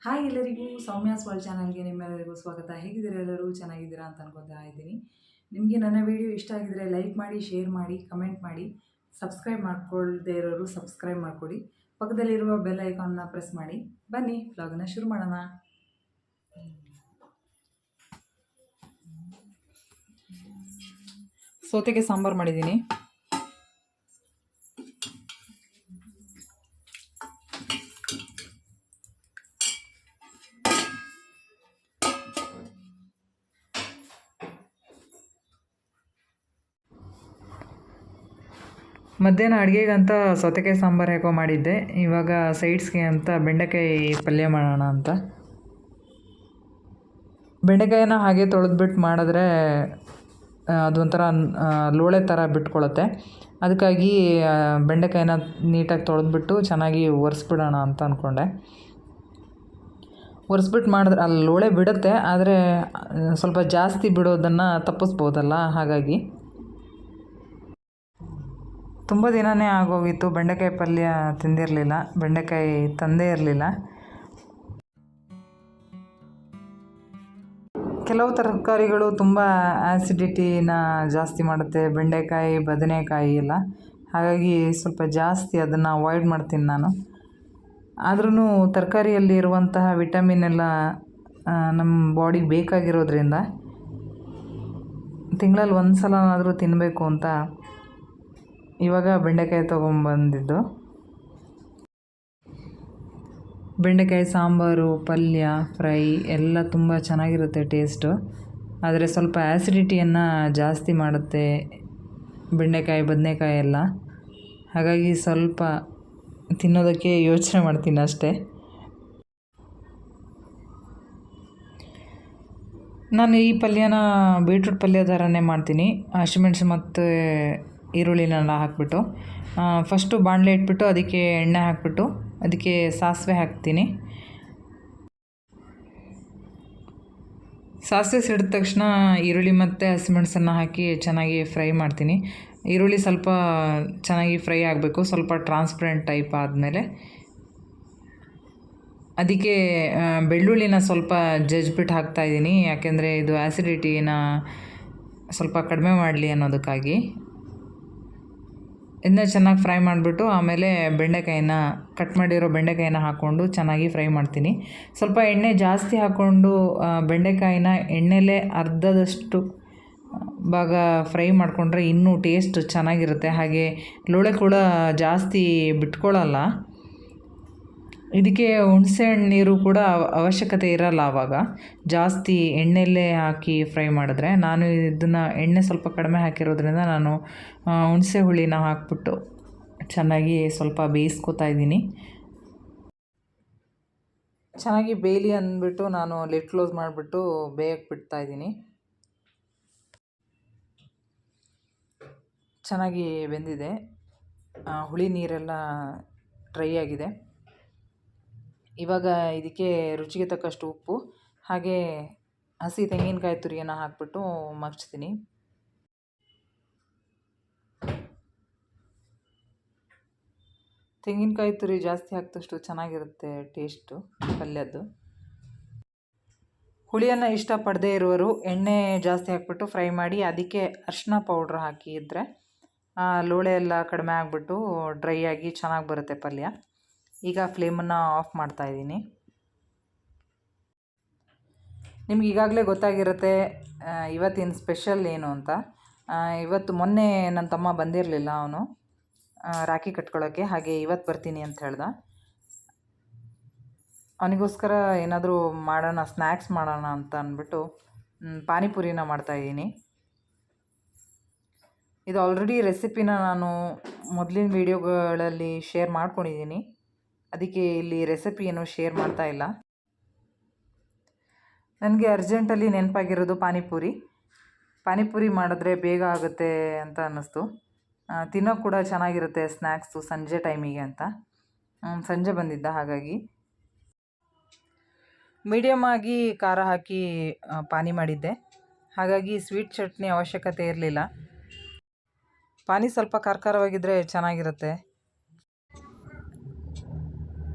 Hi ಎಲ್ಲರಿಗೂ Soumya's world ಚಾನಲ್ಗೆ ನಿಮ್ಮೆಲ್ಲರಿಗೂ ಸ್ವಾಗತ. ಹೇಗಿದ್ದೀರಾ? ಎಲ್ಲರೂ ಚೆನ್ನಾಗಿದ್ದೀರಾ ಅಂತ ಅನ್ಕೊತಾ ಇದ್ದೀನಿ. ನಿಮಗೆ ನನ್ನ ವಿಡಿಯೋ ಇಷ್ಟ ಆಗಿದ್ರೆ ಲೈಕ್ ಮಾಡಿ, ಶೇರ್ ಮಾಡಿ, ಕಮೆಂಟ್ ಮಾಡಿ. ಸಬ್ಸ್ಕ್ರೈಬ್ ಮಾಡ್ಕೊಳ್ದೇ ಇರೋರು ಸಬ್ಸ್ಕ್ರೈಬ್ ಮಾಡಿಕೊಡಿ. ಪಕ್ಕದಲ್ಲಿರುವ ಬೆಲ್ ಐಕಾನ್ನ ಪ್ರೆಸ್ ಮಾಡಿ. ಬನ್ನಿ ವ್ಲಾಗನ್ನ ಶುರು ಮಾಡೋಣ. ಸೌತೆಕಾಯಿ ಸಾಂಬಾರು ಮಾಡಿದ್ದೀನಿ. ಮಧ್ಯಾಹ್ನ ಅಡುಗೆಗಂತ ಸೌತೆಕಾಯಿ ಸಾಂಬಾರು ಹಾಕೋ ಮಾಡಿದ್ದೆ. ಇವಾಗ ಸೈಡ್ಸ್ಗೆ ಅಂತ ಬೆಂಡೆಕಾಯಿ ಪಲ್ಯ ಮಾಡೋಣ ಅಂತ. ಬೆಂಡೆಕಾಯಿನ ಹಾಗೆ ತೊಳೆದ್ಬಿಟ್ಟು ಮಾಡಿದ್ರೆ ಅದೊಂಥರ ಲೋಳೆ ಥರ ಬಿಟ್ಕೊಳ್ಳುತ್ತೆ. ಅದಕ್ಕಾಗಿ ಬೆಂಡೆಕಾಯಿನ ನೀಟಾಗಿ ತೊಳೆದ್ಬಿಟ್ಟು ಚೆನ್ನಾಗಿ ಒರೆಸ್ಬಿಡೋಣ ಅಂತ ಅಂದ್ಕೊಂಡೆ. ಒರೆಸ್ಬಿಟ್ಟು ಮಾಡಿದ್ರೆ ಅಲ್ಲಿ ಲೋಳೆ ಬಿಡುತ್ತೆ, ಆದರೆ ಸ್ವಲ್ಪ ಜಾಸ್ತಿ ಬಿಡೋದನ್ನು ತಪ್ಪಿಸ್ಬೋದಲ್ಲ. ಹಾಗಾಗಿ ತುಂಬ ದಿನವೇ ಆಗೋಗಿತ್ತು ಬೆಂಡೆಕಾಯಿ ಪಲ್ಯ ತಿಂದಿರಲಿಲ್ಲ, ಬೆಂಡೆಕಾಯಿ ತಂದೇ ಇರಲಿಲ್ಲ. ಕೆಲವು ತರಕಾರಿಗಳು ತುಂಬ ಆ್ಯಸಿಡಿಟಿನ ಜಾಸ್ತಿ ಮಾಡುತ್ತೆ, ಬೆಂಡೆಕಾಯಿ, ಬದನೆಕಾಯಿ ಎಲ್ಲ. ಹಾಗಾಗಿ ಸ್ವಲ್ಪ ಜಾಸ್ತಿ ಅದನ್ನು ಅವಾಯ್ಡ್ ಮಾಡ್ತೀನಿ ನಾನು. ಆದ್ರೂ ತರಕಾರಿಯಲ್ಲಿರುವಂತಹ ವಿಟಮಿನ್ ಎಲ್ಲ ನಮ್ಮ ಬಾಡಿಗೆ ಬೇಕಾಗಿರೋದ್ರಿಂದ ತಿಂಗಳಲ್ಲಿ ಒಂದು ಸಲನಾದರೂ ತಿನ್ನಬೇಕು ಅಂತ ಇವಾಗ ಬೆಂಡೆಕಾಯಿ ತೊಗೊಂಬಂದಿದ್ದು. ಬೆಂಡೆಕಾಯಿ ಸಾಂಬಾರು, ಪಲ್ಯ, ಫ್ರೈ ಎಲ್ಲ ತುಂಬ ಚೆನ್ನಾಗಿರುತ್ತೆ ಟೇಸ್ಟು. ಆದರೆ ಸ್ವಲ್ಪ ಆ್ಯಸಿಡಿಟಿಯನ್ನು ಜಾಸ್ತಿ ಮಾಡುತ್ತೆ ಬೆಂಡೆಕಾಯಿ, ಬದನೆಕಾಯಿ ಎಲ್ಲ. ಹಾಗಾಗಿ ಸ್ವಲ್ಪ ತಿನ್ನೋದಕ್ಕೆ ಯೋಚನೆ ಮಾಡ್ತೀನಿ ಅಷ್ಟೇ. ನಾನು ಈ ಪಲ್ಯನ ಬೀಟ್ರೂಟ್ ಪಲ್ಯ ಥರನೇ ಮಾಡ್ತೀನಿ. ಹಸಿಮೆಣಸು ಮತ್ತು ಈರುಳ್ಳಿನೆಲ್ಲ ಹಾಕಿಬಿಟ್ಟು ಫಸ್ಟು ಬಾಣಲೆ ಇಟ್ಬಿಟ್ಟು ಅದಕ್ಕೆ ಎಣ್ಣೆ ಹಾಕಿಬಿಟ್ಟು ಅದಕ್ಕೆ ಸಾಸಿವೆ ಹಾಕ್ತೀನಿ. ಸಾಸಿವೆ ಸಿಡಿದ ತಕ್ಷಣ ಈರುಳ್ಳಿ ಮತ್ತು ಹಸಿಮೆಣಸನ್ನು ಹಾಕಿ ಚೆನ್ನಾಗಿ ಫ್ರೈ ಮಾಡ್ತೀನಿ. ಈರುಳ್ಳಿ ಸ್ವಲ್ಪ ಚೆನ್ನಾಗಿ ಫ್ರೈ ಆಗಬೇಕು, ಸ್ವಲ್ಪ ಟ್ರಾನ್ಸ್ಪರೆಂಟ್ ಟೈಪ್ ಆದಮೇಲೆ ಅದಕ್ಕೆ ಬೆಳ್ಳುಳ್ಳಿನ ಸ್ವಲ್ಪ ಜಜ್ಜಿಬಿಟ್ಟು ಹಾಕ್ತಾಯಿದ್ದೀನಿ. ಯಾಕೆಂದರೆ ಇದು ಆ್ಯಸಿಡಿಟಿನ ಸ್ವಲ್ಪ ಕಡಿಮೆ ಮಾಡಲಿ ಅನ್ನೋದಕ್ಕಾಗಿ. ಇದನ್ನ ಚೆನ್ನಾಗಿ ಫ್ರೈ ಮಾಡಿಬಿಟ್ಟು ಆಮೇಲೆ ಬೆಂಡೆಕಾಯಿನ ಕಟ್ ಮಾಡಿರೋ ಬೆಂಡೆಕಾಯಿನ ಹಾಕ್ಕೊಂಡು ಚೆನ್ನಾಗಿ ಫ್ರೈ ಮಾಡ್ತೀನಿ. ಸ್ವಲ್ಪ ಎಣ್ಣೆ ಜಾಸ್ತಿ ಹಾಕ್ಕೊಂಡು ಬೆಂಡೆಕಾಯಿನ ಎಣ್ಣೆಲೇ ಅರ್ಧದಷ್ಟು ಭಾಗ ಫ್ರೈ ಮಾಡಿಕೊಂಡ್ರೆ ಇನ್ನೂ ಟೇಸ್ಟ್ ಚೆನ್ನಾಗಿರುತ್ತೆ. ಹಾಗೆ ಲೋಳೆ ಕೂಡ ಜಾಸ್ತಿ ಬಿಟ್ಕೊಳ್ಳಲ್ಲ. ಇದಕ್ಕೆ ಹುಣಸೆಹಣ್ಣು ನೀರು ಕೂಡ ಅವಶ್ಯಕತೆ ಇರಲ್ಲ. ಆವಾಗ ಜಾಸ್ತಿ ಎಣ್ಣೆಯಲ್ಲೇ ಹಾಕಿ ಫ್ರೈ ಮಾಡಿದ್ರೆ, ನಾನು ಇದನ್ನು ಎಣ್ಣೆ ಸ್ವಲ್ಪ ಕಡಿಮೆ ಹಾಕಿರೋದ್ರಿಂದ ನಾನು ಹುಣಸೆ ಹುಳಿನ ಹಾಕ್ಬಿಟ್ಟು ಚೆನ್ನಾಗಿ ಸ್ವಲ್ಪ ಬೇಯಿಸ್ಕೊತಾ ಇದ್ದೀನಿ. ಚೆನ್ನಾಗಿ ಬೇಯಲಿ ಅಂದ್ಬಿಟ್ಟು ನಾನು ಲಿಡ್ ಕ್ಲೋಸ್ ಮಾಡಿಬಿಟ್ಟು ಬೇಯಕ್ಕೆ ಬಿಡ್ತಾಯಿದ್ದೀನಿ. ಚೆನ್ನಾಗಿ ಬೆಂದಿದೆ, ಹುಳಿ ನೀರೆಲ್ಲ ಡ್ರೈ ಆಗಿದೆ. ಇವಾಗ ಇದಕ್ಕೆ ರುಚಿಗೆ ತಕ್ಕಷ್ಟು ಉಪ್ಪು ಹಾಗೆ ಹಸಿ ತೆಂಗಿನಕಾಯಿ ತುರಿಯನ್ನು ಹಾಕ್ಬಿಟ್ಟು ಮಗ್ಚ್ತೀನಿ. ತೆಂಗಿನಕಾಯಿ ತುರಿ ಜಾಸ್ತಿ ಹಾಕಿದಷ್ಟು ಚೆನ್ನಾಗಿರುತ್ತೆ ಟೇಸ್ಟು ಪಲ್ಯದ್ದು. ಹುಳಿಯನ್ನು ಇಷ್ಟಪಡದೇ ಇರುವರು ಎಣ್ಣೆ ಜಾಸ್ತಿ ಹಾಕ್ಬಿಟ್ಟು ಫ್ರೈ ಮಾಡಿ ಅದಕ್ಕೆ ಅರಿಶಿನ ಪೌಡ್ರ್ ಹಾಕಿದರೆ ಲೋಳೆ ಎಲ್ಲ ಕಡಿಮೆ ಆಗಿಬಿಟ್ಟು ಡ್ರೈ ಆಗಿ ಚೆನ್ನಾಗಿ ಬರುತ್ತೆ ಪಲ್ಯ. ಈಗ ಫ್ಲೇಮನ್ನು ಆಫ್ ಮಾಡ್ತಾಯಿದ್ದೀನಿ. ನಿಮ್ಗೆ ಈಗಾಗಲೇ ಗೊತ್ತಾಗಿರುತ್ತೆ ಇವತ್ತಿನ ಸ್ಪೆಷಲ್ ಏನು ಅಂತ. ಇವತ್ತು ಮೊನ್ನೆ ನನ್ನ ತಮ್ಮ ಬಂದಿರಲಿಲ್ಲ, ಅವನು ರಾಖಿ ಕಟ್ಕೊಳ್ಳೋಕ್ಕೆ. ಹಾಗೆ ಇವತ್ತು ಬರ್ತೀನಿ ಅಂತ ಹೇಳ್ದ. ಅವನಿಗೋಸ್ಕರ ಏನಾದರೂ ಮಾಡೋಣ, ಸ್ನ್ಯಾಕ್ಸ್ ಮಾಡೋಣ ಅಂತ ಅಂದ್ಬಿಟ್ಟು ಪಾನಿಪುರಿನ ಮಾಡ್ತಾಯಿದ್ದೀನಿ. ಇದು ಆಲ್ರೆಡಿ ರೆಸಿಪಿನ ನಾನು ಮೊದಲಿನ ವೀಡಿಯೋಗಳಲ್ಲಿ ಶೇರ್ ಮಾಡ್ಕೊಂಡಿದ್ದೀನಿ. ಅದಕ್ಕೆ ಇಲ್ಲಿ ರೆಸಿಪಿ ಏನು ಶೇರ್ ಮಾಡ್ತಾ ಇಲ್ಲ. ನನಗೆ ಅರ್ಜೆಂಟಲ್ಲಿ ನೆನಪಾಗಿರೋದು ಪಾನಿಪುರಿ ಮಾಡಿದ್ರೆ ಬೇಗ ಆಗುತ್ತೆ ಅಂತ ಅನ್ನಿಸ್ತು. ತಿನ್ನೋ ಕೂಡ ಚೆನ್ನಾಗಿರುತ್ತೆ ಸ್ನ್ಯಾಕ್ಸು ಸಂಜೆ ಟೈಮಿಗೆ ಅಂತ. ಸಂಜೆ ಬಂದಿದ್ದ, ಹಾಗಾಗಿ ಮೀಡಿಯಮ್ ಆಗಿ ಖಾರ ಹಾಕಿ ಪಾನಿ ಮಾಡಿದ್ದೆ. ಹಾಗಾಗಿ ಸ್ವೀಟ್ ಚಟ್ನಿ ಅವಶ್ಯಕತೆ ಇರಲಿಲ್ಲ. ಪಾನಿ ಸ್ವಲ್ಪ ಖಾರವಾಗಿದ್ದರೆ ಚೆನ್ನಾಗಿರುತ್ತೆ.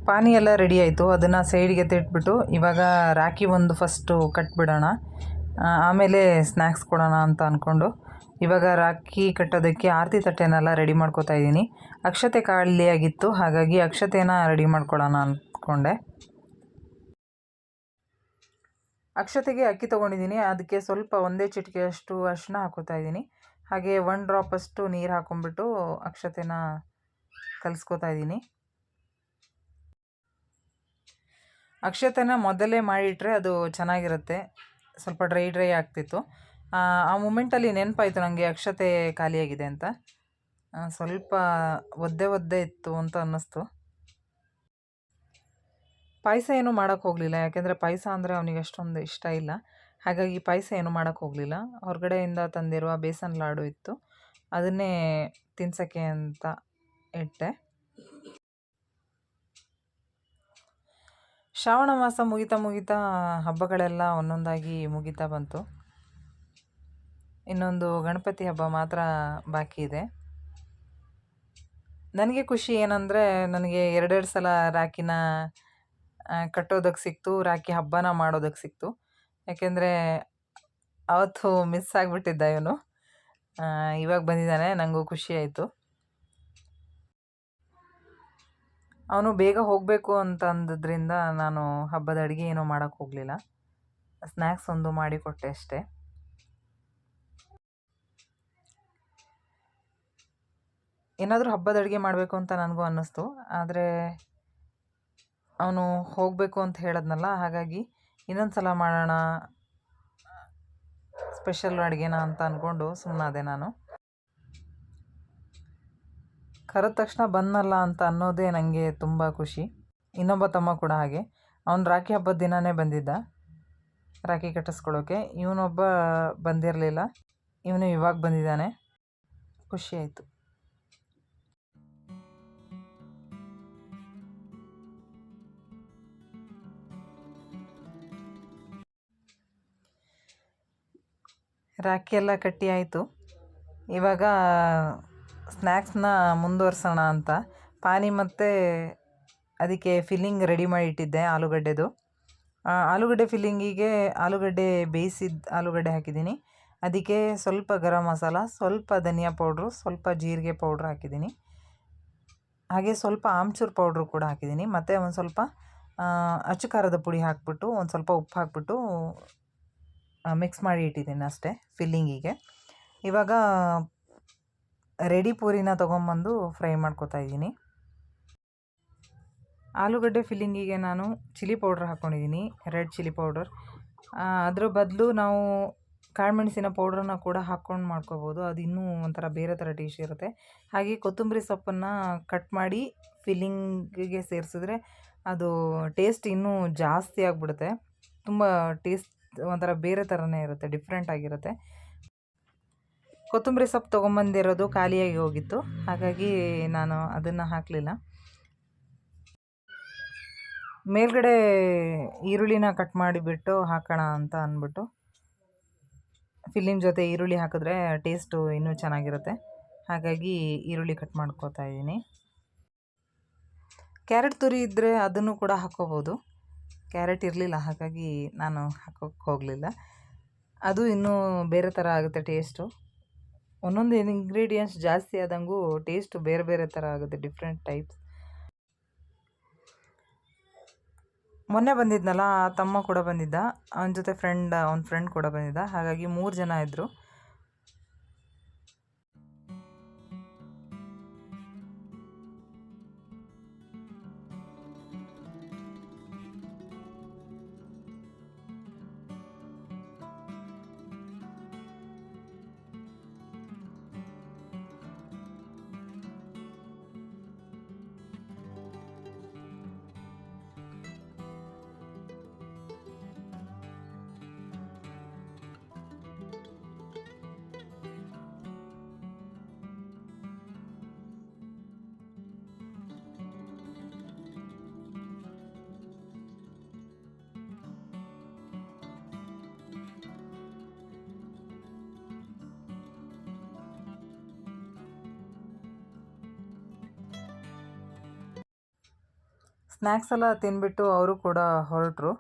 ಪಾನಿ ಎಲ್ಲ ರೆಡಿ ಆಯಿತು. ಅದನ್ನು ಸೈಡ್ಗೆ ತೆಟ್ಬಿಟ್ಟು ಇವಾಗ ರಾಖಿ ಒಂದು ಫಸ್ಟು ಕಟ್ಬಿಡೋಣ, ಆಮೇಲೆ ಸ್ನ್ಯಾಕ್ಸ್ ಕೊಡೋಣ ಅಂತ ಅಂದ್ಕೊಂಡು ಇವಾಗ ರಾಖಿ ಕಟ್ಟೋದಕ್ಕೆ ಆರತಿ ತಟ್ಟೆನೆಲ್ಲ ರೆಡಿ ಮಾಡ್ಕೋತಾ ಇದ್ದೀನಿ. ಅಕ್ಷತೆ ಖಾಲಿಯಾಗಿತ್ತು, ಹಾಗಾಗಿ ಅಕ್ಷತೆನ ರೆಡಿ ಮಾಡ್ಕೊಳ್ಳೋಣ ಅಂದ್ಕೊಂಡೆ. ಅಕ್ಷತೆಗೆ ಅಕ್ಕಿ ತೊಗೊಂಡಿದ್ದೀನಿ. ಅದಕ್ಕೆ ಸ್ವಲ್ಪ ಒಂದೇ ಚಿಟಿಕೆಯಷ್ಟು ಅರಿಶಿನ ಹಾಕೋತಾ ಇದ್ದೀನಿ. ಹಾಗೆ 1 ಡ್ರಾಪಷ್ಟು ನೀರು ಹಾಕೊಂಡ್ಬಿಟ್ಟು ಅಕ್ಷತೆನ ಕಲಿಸ್ಕೋತಾ ಇದ್ದೀನಿ. ಅಕ್ಷತೆನ ಮೊದಲೇ ಮಾಡಿಟ್ರೆ ಅದು ಚೆನ್ನಾಗಿರುತ್ತೆ, ಸ್ವಲ್ಪ ಡ್ರೈ ಆಗ್ತಿತ್ತು. ಆ ಮೂಮೆಂಟಲ್ಲಿ ನೆನಪಾಯಿತು ನನಗೆ ಅಕ್ಷತೆ ಖಾಲಿಯಾಗಿದೆ ಅಂತ. ಸ್ವಲ್ಪ ಒದ್ದೆ ಇತ್ತು ಅಂತ ಅನ್ನಿಸ್ತು. ಪಾಯಸ ಏನೂ ಮಾಡೋಕ್ಕೆ ಹೋಗಲಿಲ್ಲ, ಯಾಕೆಂದರೆ ಪಾಯಸ ಅಂದರೆ ಅವನಿಗೆ ಅಷ್ಟೊಂದು ಇಷ್ಟ ಇಲ್ಲ. ಹಾಗಾಗಿ ಪಾಯಸ ಏನೂ ಮಾಡೋಕ್ಕೆ ಹೋಗಲಿಲ್ಲ. ಹೊರಗಡೆಯಿಂದ ತಂದಿರುವ ಬೇಸನ್ ಲಾಡು ಇತ್ತು, ಅದನ್ನೇ ತಿನ್ಸೋಕ್ಕೆ ಅಂತ ಇಟ್ಟೆ. ಶ್ರಾವಣ ಮಾಸ ಮುಗಿತಾ ಹಬ್ಬಗಳೆಲ್ಲ ಒಂದೊಂದಾಗಿ ಮುಗಿತಾ ಬಂತು. ಇನ್ನೊಂದು ಗಣಪತಿ ಹಬ್ಬ ಮಾತ್ರ ಬಾಕಿ ಇದೆ. ನನಗೆ ಖುಷಿ ಏನಂದರೆ, ನನಗೆ 2 ಸಲ ರಾಖಿನ ಕಟ್ಟೋದಕ್ಕೆ ಸಿಕ್ತು, ರಾಖಿ ಹಬ್ಬನ ಮಾಡೋದಕ್ಕೆ ಸಿಕ್ತು. ಯಾಕೆಂದರೆ ಅವತ್ತು ಮಿಸ್ ಆಗಿಬಿಟ್ಟಿದ್ದ ಇವನು, ಇವಾಗ ಬಂದಿದ್ದಾನೆ. ನನಗೂ ಖುಷಿ ಆಯಿತು. ಅವನು ಬೇಗ ಹೋಗಬೇಕು ಅಂತ ಅಂದಿದ್ದರಿಂದ ನಾನು ಹಬ್ಬದ ಅಡುಗೆ ಏನೂ ಮಾಡೋಕ್ಕೆ ಹೋಗಲಿಲ್ಲ, ಸ್ನ್ಯಾಕ್ಸ್ ಒಂದು ಮಾಡಿಕೊಟ್ಟೆ ಅಷ್ಟೇ. ಏನಾದರೂ ಹಬ್ಬದ ಅಡುಗೆ ಮಾಡಬೇಕು ಅಂತ ನನಗೂ ಅನ್ನಿಸ್ತು, ಆದರೆ ಅವನು ಹೋಗಬೇಕು ಅಂತ ಹೇಳಿದ್ನಲ್ಲ, ಹಾಗಾಗಿ ಇನ್ನೊಂದು ಸಲ ಮಾಡೋಣ ಸ್ಪೆಷಲ್ ಅಡುಗೆನ ಅಂತ ಅಂದ್ಕೊಂಡು ಸುಮ್ಮನಾದೆ ನಾನು. ಕರೆದ ತಕ್ಷಣ ಬಂದನಲ್ಲ ಅಂತ ಅನ್ನೋದೇ ನನಗೆ ತುಂಬ ಖುಷಿ. ಇನ್ನೊಬ್ಬ ತಮ್ಮ ಕೂಡ ಹಾಗೆ, ಅವನು ರಾಖಿ ಹಬ್ಬದ ದಿನವೇ ಬಂದಿದ್ದ ರಾಖಿ ಕಟ್ಟಿಸ್ಕೊಳ್ಳೋಕ್ಕೆ. ಇವನೊಬ್ಬ ಬಂದಿರಲಿಲ್ಲ, ಇವನು ಇವಾಗ ಬಂದಿದ್ದಾನೆ. ಖುಷಿ ಆಯಿತು. ರಾಖಿ ಎಲ್ಲ ಕಟ್ಟಿ ಆಯಿತು. ಇವಾಗ ಸ್ನ್ಯಾಕ್ಸ್ನ ಮುಂದುವರ್ಸೋಣ ಅಂತ ಪಾನಿ ಮತ್ತು ಅದಕ್ಕೆ ಫಿಲ್ಲಿಂಗ್ ರೆಡಿ ಮಾಡಿ ಇಟ್ಟಿದ್ದೆ, ಆಲೂಗಡ್ಡೆದು. ಆಲೂಗಡ್ಡೆ ಫಿಲ್ಲಿಂಗಿಗೆ ಆಲೂಗಡ್ಡೆ ಬೇಯಿಸಿದ ಆಲೂಗಡ್ಡೆ ಹಾಕಿದ್ದೀನಿ. ಅದಕ್ಕೆ ಸ್ವಲ್ಪ ಗರಂ ಮಸಾಲ, ಸ್ವಲ್ಪ ಧನಿಯಾ ಪೌಡ್ರು, ಸ್ವಲ್ಪ ಜೀರಿಗೆ ಪೌಡ್ರ್ ಹಾಕಿದ್ದೀನಿ. ಹಾಗೆ ಸ್ವಲ್ಪ ಆಮ್ಚೂರು ಪೌಡ್ರು ಕೂಡ ಹಾಕಿದ್ದೀನಿ. ಮತ್ತು ಒಂದು ಸ್ವಲ್ಪ ಅಚ್ಚು ಖಾರದ ಪುಡಿ ಹಾಕ್ಬಿಟ್ಟು, ಒಂದು ಸ್ವಲ್ಪ ಉಪ್ಪು ಹಾಕ್ಬಿಟ್ಟು ಮಿಕ್ಸ್ ಮಾಡಿ ಇಟ್ಟಿದ್ದೀನಿ ಅಷ್ಟೇ ಫಿಲ್ಲಿಂಗಿಗೆ. ಇವಾಗ ರೆಡಿ ಪೂರಿನ ತೊಗೊಂಬಂದು ಫ್ರೈ ಮಾಡ್ಕೋತಾ ಇದ್ದೀನಿ. ಆಲೂಗಡ್ಡೆ ಫಿಲ್ಲಿಂಗಿಗೆ ನಾನು ಚಿಲ್ಲಿ ಪೌಡ್ರ್ ಹಾಕ್ಕೊಂಡಿದ್ದೀನಿ, ರೆಡ್ ಚಿಲ್ಲಿ ಪೌಡರ್. ಅದ್ರ ಬದಲು ನಾವು ಕಾಳುಮೆಣಸಿನ ಪೌಡ್ರನ್ನ ಕೂಡ ಹಾಕ್ಕೊಂಡು ಮಾಡ್ಕೋಬೋದು, ಅದು ಇನ್ನೂ ಒಂಥರ ಬೇರೆ ಥರ ಟೇಸ್ಟ್ ಇರುತ್ತೆ. ಹಾಗೆ ಕೊತ್ತಂಬರಿ ಸೊಪ್ಪನ್ನು ಕಟ್ ಮಾಡಿ ಫಿಲ್ಲಿಂಗಿಗೆ ಸೇರಿಸಿದ್ರೆ ಅದು ಟೇಸ್ಟ್ ಇನ್ನೂ ಜಾಸ್ತಿ ಆಗಿಬಿಡುತ್ತೆ. ತುಂಬ ಟೇಸ್ಟ್ ಒಂಥರ ಬೇರೆ ಥರನೇ ಇರುತ್ತೆ, ಡಿಫ್ರೆಂಟ್ ಆಗಿರುತ್ತೆ. ಕೊತ್ತಂಬರಿ ಸೊಪ್ಪು ತೊಗೊಂಬಂದಿರೋದು ಖಾಲಿಯಾಗಿ ಹೋಗಿತ್ತು, ಹಾಗಾಗಿ ನಾನು ಅದನ್ನು ಹಾಕಲಿಲ್ಲ. ಮೇಲ್ಗಡೆ ಈರುಳ್ಳಿನ ಕಟ್ ಮಾಡಿಬಿಟ್ಟು ಹಾಕೋಣ ಅಂತ ಅಂದ್ಬಿಟ್ಟು, ಫಿಲ್ಲಿಂಗ್ ಜೊತೆ ಈರುಳ್ಳಿ ಹಾಕಿದ್ರೆ ಟೇಸ್ಟು ಇನ್ನೂ ಚೆನ್ನಾಗಿರುತ್ತೆ. ಹಾಗಾಗಿ ಈರುಳ್ಳಿ ಕಟ್ ಮಾಡ್ಕೋತಾ ಇದ್ದೀನಿ. ಕ್ಯಾರೆಟ್ ತುರಿ ಇದ್ದರೆ ಅದನ್ನು ಕೂಡ ಹಾಕ್ಕೋಬೋದು. ಕ್ಯಾರೆಟ್ ಇರಲಿಲ್ಲ, ಹಾಗಾಗಿ ನಾನು ಹಾಕೋಕ್ಕೆ ಹೋಗಲಿಲ್ಲ. ಅದು ಇನ್ನೂ ಬೇರೆ ಥರ ಆಗುತ್ತೆ ಟೇಸ್ಟು. ಒಂದೊಂದು ಇಂಗ್ರೀಡಿಯೆಂಟ್ಸ್ ಜಾಸ್ತಿ ಆದಂಗೂ ಟೇಸ್ಟು ಬೇರೆ ಬೇರೆ ಥರ ಆಗುತ್ತೆ, ಡಿಫ್ರೆಂಟ್ ಟೈಪ್ಸ್. ಮೊನ್ನೆ ಬಂದಿದ್ನಲ್ಲ, ಆ ತಮ್ಮ ಕೂಡ ಬಂದಿದ್ದ, ಅವನ ಜೊತೆ ಅವನ ಫ್ರೆಂಡ್ ಕೂಡ ಬಂದಿದ್ದ. ಹಾಗಾಗಿ 3 ಜನ ಇದ್ದರು. ಸ್ನ್ಯಾಕ್ಸ್ ಎಲ್ಲ ತಿಂದ್ಬಿಟ್ಟು ಅವರು ಕೂಡ ಹೊರಟರು.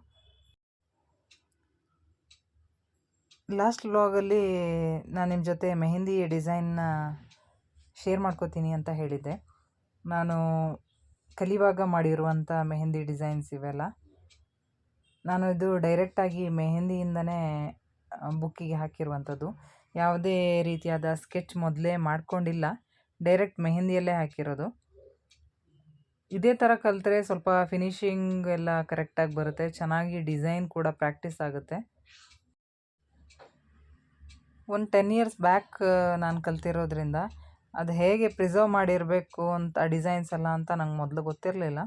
ಲಾಸ್ಟ್ ವ್ಲಾಗಲ್ಲಿ ನಾನು ನಿಮ್ಮ ಜೊತೆ ಮೆಹಂದಿ ಡಿಸೈನ್ನ ಶೇರ್ ಮಾಡ್ಕೋತೀನಿ ಅಂತ ಹೇಳಿದ್ದೆ. ನಾನು ಕಲಿಯುವಾಗ ಮಾಡಿರುವಂಥ ಮೆಹಂದಿ ಡಿಸೈನ್ಸ್ ಇವೆಲ್ಲ. ನಾನು ಇದು ಡೈರೆಕ್ಟಾಗಿ ಮೆಹಂದಿಯಿಂದನೇ ಬುಕ್ಕಿಗೆ ಹಾಕಿರುವಂಥದ್ದು. ಯಾವುದೇ ರೀತಿಯಾದ ಸ್ಕೆಚ್ ಮೊದಲೇ ಮಾಡ್ಕೊಂಡಿಲ್ಲ, ಡೈರೆಕ್ಟ್ ಮೆಹಂದಿಯಲ್ಲೇ ಹಾಕಿರೋದು. ಇದೇ ಥರ ಕಲಿತ್ರೆ ಸ್ವಲ್ಪ ಫಿನಿಶಿಂಗ್ ಎಲ್ಲ ಕರೆಕ್ಟಾಗಿ ಬರುತ್ತೆ, ಚೆನ್ನಾಗಿ ಡಿಸೈನ್ ಕೂಡ ಪ್ರಾಕ್ಟೀಸ್ ಆಗುತ್ತೆ. ಒಂದು 10 ಇಯರ್ಸ್ ಬ್ಯಾಕ್ ನಾನು ಕಲ್ತಿರೋದ್ರಿಂದ ಅದು ಹೇಗೆ ಪ್ರಿಸರ್ವ್ ಮಾಡಿರಬೇಕು ಅಂತ ಡಿಸೈನ್ಸ್ ಎಲ್ಲ ಅಂತ ನಂಗೆ ಮೊದಲು ಗೊತ್ತಿರಲಿಲ್ಲ.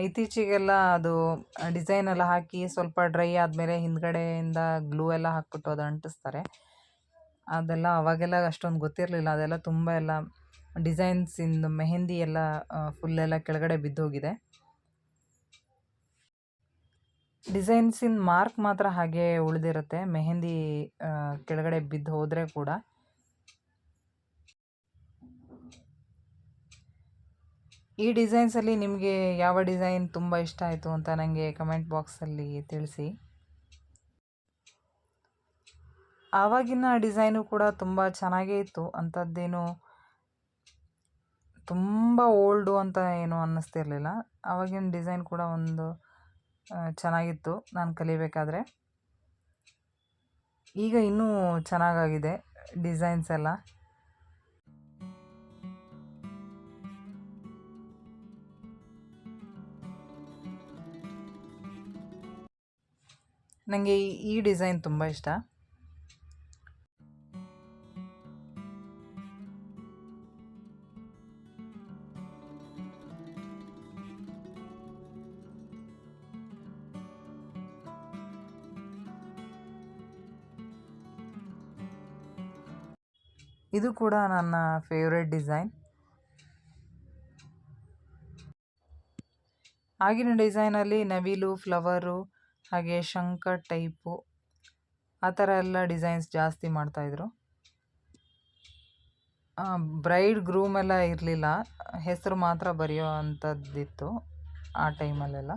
ಇತ್ತೀಚೆಗೆಲ್ಲ ಅದು ಡಿಸೈನ್ ಎಲ್ಲ ಹಾಕಿ ಸ್ವಲ್ಪ ಡ್ರೈ ಆದಮೇಲೆ ಹಿಂದ್ಗಡೆಯಿಂದ ಗ್ಲೂ ಎಲ್ಲ ಹಾಕ್ಬಿಟ್ಟು ಅದು ಅಂಟಿಸ್ತಾರೆ. ಅದೆಲ್ಲ ಅವಾಗೆಲ್ಲ ಅಷ್ಟೊಂದು ಗೊತ್ತಿರಲಿಲ್ಲ. ಅದೆಲ್ಲ ತುಂಬ ಎಲ್ಲ ಡಿಸೈನ್ಸಿಂದು ಮೆಹಂದಿ ಎಲ್ಲ ಫುಲ್ಲೆಲ್ಲ ಕೆಳಗಡೆ ಬಿದ್ದೋಗಿದೆ. ಡಿಸೈನ್ಸಿನ ಮಾರ್ಕ್ ಮಾತ್ರ ಹಾಗೆ ಉಳಿದಿರುತ್ತೆ, ಮೆಹಂದಿ ಕೆಳಗಡೆ ಬಿದ್ದು ಹೋದರೆ ಕೂಡ. ಈ ಡಿಸೈನ್ಸಲ್ಲಿ ನಿಮಗೆ ಯಾವ ಡಿಸೈನ್ ತುಂಬ ಇಷ್ಟ ಆಯಿತು ಅಂತ ನನಗೆ ಕಮೆಂಟ್ ಬಾಕ್ಸಲ್ಲಿ ತಿಳಿಸಿ. ಆವಾಗಿನ ಡಿಸೈನು ಕೂಡ ತುಂಬ ಚೆನ್ನಾಗೇ ಇತ್ತು, ಅಂಥದ್ದೇನು ತುಂಬ ಓಲ್ಡು ಅಂತ ಏನೂ ಅನ್ನಿಸ್ತಿರ್ಲಿಲ್ಲ. ಆವಾಗಿನ ಡಿಸೈನ್ ಕೂಡ ಒಂದು ಚೆನ್ನಾಗಿತ್ತು ನಾನು ಕಲಿಬೇಕಾದ್ರೆ. ಈಗ ಇನ್ನೂ ಚೆನ್ನಾಗಾಗಿದೆ ಡಿಸೈನ್ಸ್ ಎಲ್ಲ. ನನಗೆ ಈ ಡಿಸೈನ್ ತುಂಬ ಇಷ್ಟ. ಇದು ಕೂಡ ನನ್ನ ಫೇವ್ರೆಟ್ ಡಿಸೈನ್. ಆಗಿನ ಡಿಸೈನಲ್ಲಿ ನವಿಲು, ಫ್ಲವರು, ಹಾಗೆ ಶಂಖ ಟೈಪು ಆ ಥರ ಎಲ್ಲ ಡಿಸೈನ್ಸ್ ಜಾಸ್ತಿ ಮಾಡ್ತಾಯಿದ್ರು. ಬ್ರೈಡ್ ಗ್ರೂಮ್ ಎಲ್ಲ ಇರಲಿಲ್ಲ, ಹೆಸರು ಮಾತ್ರ ಬರೆಯೋ ಅಂಥದ್ದಿತ್ತು ಆ ಟೈಮಲ್ಲೆಲ್ಲ.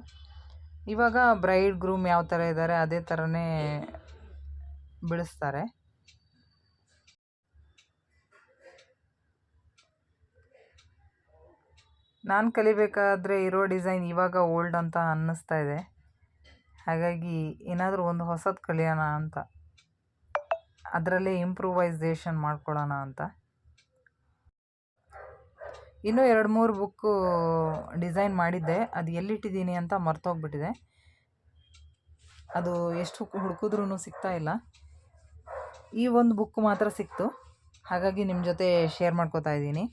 ಇವಾಗ ಬ್ರೈಡ್ ಗ್ರೂಮ್ ಯಾವ ಥರ ಇದ್ದಾರೆ ಅದೇ ಥರನೇ ಬಿಡಿಸ್ತಾರೆ. ನಾನು ಕಲಿಬೇಕಾದ್ರೆ ಇರೋ ಡಿಸೈನ್ ಇವಾಗ ಓಲ್ಡ್ ಅಂತ ಅನ್ನಿಸ್ತಾ ಇದೆ. ಹಾಗಾಗಿ ಏನಾದರೂ ಒಂದು ಹೊಸದು ಕಲಿಯೋಣ ಅಂತ, ಅದರಲ್ಲೇ ಇಂಪ್ರೂವೈಸೇಷನ್ ಮಾಡ್ಕೊಳ್ಳೋಣ ಅಂತ. ಇನ್ನೂ 2-3 ಬುಕ್ಕು ಡಿಸೈನ್ ಮಾಡಿದ್ದೆ, ಅದು ಎಲ್ಲಿಟ್ಟಿದ್ದೀನಿ ಅಂತ ಮರ್ತೋಗ್ಬಿಟ್ಟಿದೆ. ಅದು ಎಷ್ಟು ಹುಡುಕಿದ್ರೂ ಸಿಗ್ತಾ ಇಲ್ಲ. ಈ ಒಂದು ಬುಕ್ ಮಾತ್ರ ಸಿಕ್ತು, ಹಾಗಾಗಿ ನಿಮ್ಮ ಜೊತೆ ಶೇರ್ ಮಾಡ್ಕೋತಾ ಇದ್ದೀನಿ.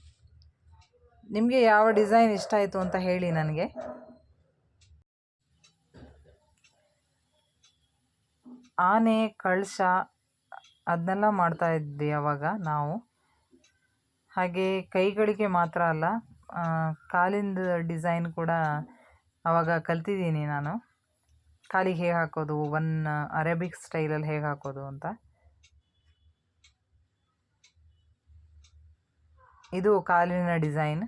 ನಿಮಗೆ ಯಾವ ಡಿಸೈನ್ ಇಷ್ಟ ಆಯಿತು ಅಂತ ಹೇಳಿ ನನಗೆ. ಆನೆ, ಕಳಶ ಅದನ್ನೆಲ್ಲ ಮಾಡ್ತಾ ಇದ್ವಿ ಅವಾಗ ನಾವು. ಹಾಗೆ ಕೈಗಳಿಗೆ ಮಾತ್ರ ಅಲ್ಲ, ಕಾಲಿಂದ ಡಿಸೈನ್ ಕೂಡ ಆವಾಗ ಕಲ್ತಿದ್ದೀನಿ ನಾನು. ಕಾಲಿಗೆ ಹೇಗೆ ಹಾಕೋದು, ಅರೇಬಿಕ್ ಸ್ಟೈಲಲ್ಲಿ ಹೇಗೆ ಹಾಕೋದು ಅಂತ. ಇದು ಕಾಲಿನ ಡಿಸೈನ್.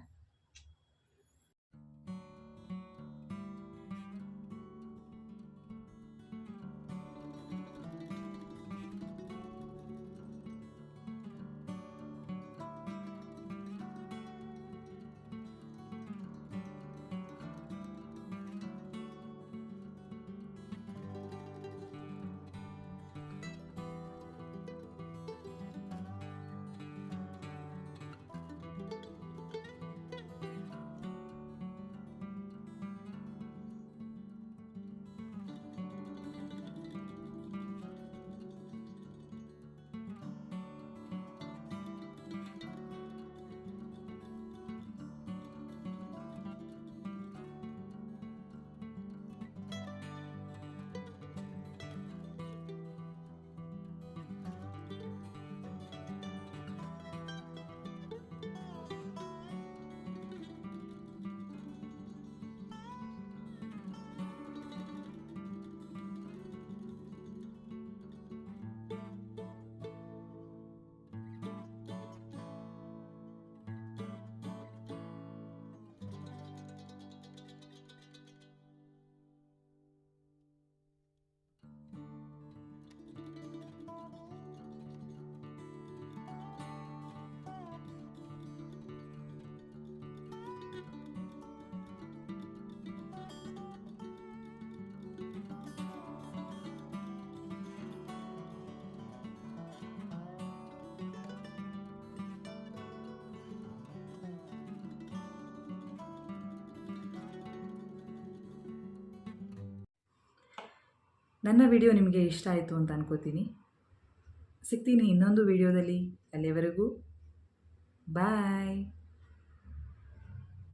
ನನ್ನ ವಿಡಿಯೋ ನಿಮಗೆ ಇಷ್ಟ ಆಯಿತು ಅಂತ ಅನ್ಕೋತೀನಿ. ಸಿಗ್ತೀನಿ ಇನ್ನೊಂದು ವಿಡಿಯೋದಲ್ಲಿ. ಅಲ್ಲಿವರೆಗೂ ಬಾಯ್.